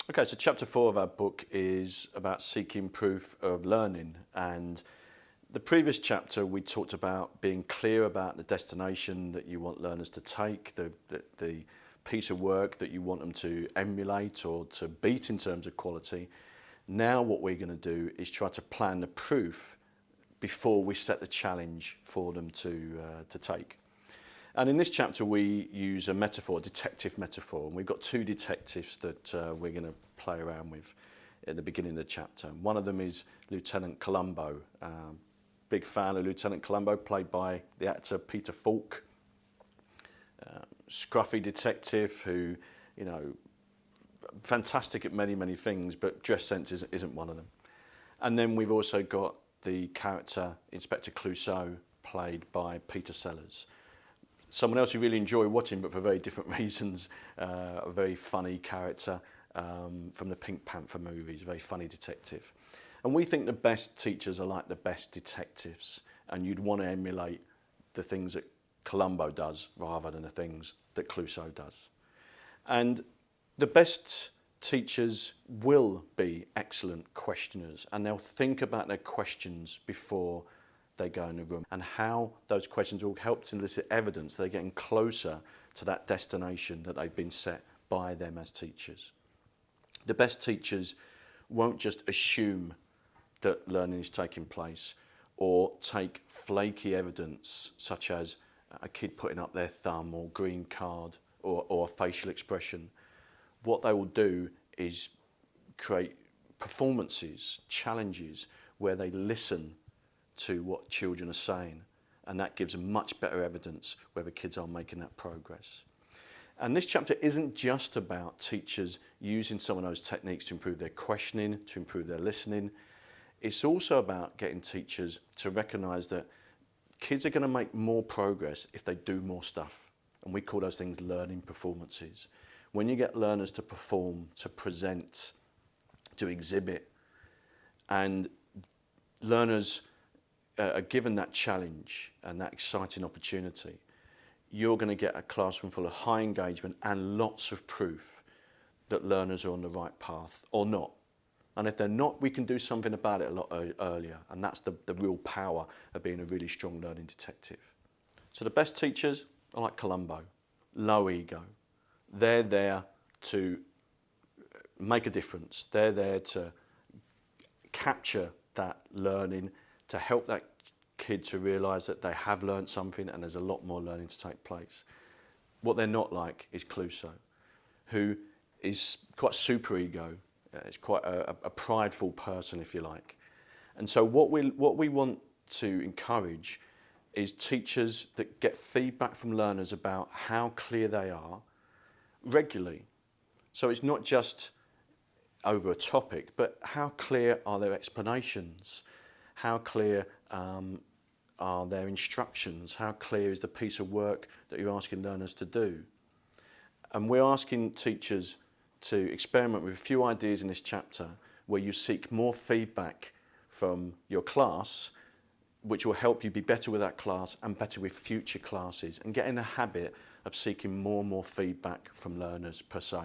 Okay, so chapter 4 of our book is about seeking proof of learning. And the previous chapter, we talked about being clear about the destination that you want learners to take, the piece of work that you want them to emulate or to beat in terms of quality. Now what we're going to do is try to plan the proof before we set the challenge for them to take. And in this chapter, we use a metaphor, a detective metaphor. And we've got two detectives that we're going to play around with at the beginning of the chapter. One of them is Lieutenant Columbo. Big fan of Lieutenant Columbo, played by the actor Peter Falk. Scruffy detective who, you know, fantastic at many, many things, but dress sense isn't one of them. And then we've also got the character Inspector Clouseau, played by Peter Sellers. Someone else you really enjoy watching, but for very different reasons. A very funny character from the Pink Panther movies, a very funny detective. And we think the best teachers are like the best detectives, and you'd want to emulate the things that Columbo does rather than the things that Clouseau does. And the best teachers will be excellent questioners, and they'll think about their questions before they go in the room, and how those questions will help to elicit evidence they're getting closer to that destination that they've been set by them as teachers. The best teachers won't just assume that learning is taking place or take flaky evidence such as a kid putting up their thumb or green card or a facial expression. What they will do is create performances, challenges where they listen to what children are saying, and that gives them much better evidence whether kids are making that progress. And this chapter isn't just about teachers using some of those techniques to improve their questioning, to improve their listening. It's also about getting teachers to recognise that kids are going to make more progress if they do more stuff, and we call those things learning performances. When you get learners to perform, to present, to exhibit, and learners are given that challenge and that exciting opportunity, you're going to get a classroom full of high engagement and lots of proof that learners are on the right path or not. And if they're not, we can do something about it a lot earlier, and that's the real power of being a really strong learning detective. So the best teachers are like Columbo, low ego. They're there to make a difference. They're there to capture that learning, to help that kid to realise that they have learned something and there's a lot more learning to take place. What they're not like is Clouseau, who is quite super ego. Is quite a prideful person, if you like. And so what we want to encourage is teachers that get feedback from learners about how clear they are regularly. So it's not just over a topic, but how clear are their explanations? How clear are their instructions? How clear is the piece of work that you're asking learners to do? And we're asking teachers to experiment with a few ideas in this chapter where you seek more feedback from your class, which will help you be better with that class and better with future classes, and get in the habit of seeking more and more feedback from learners per se.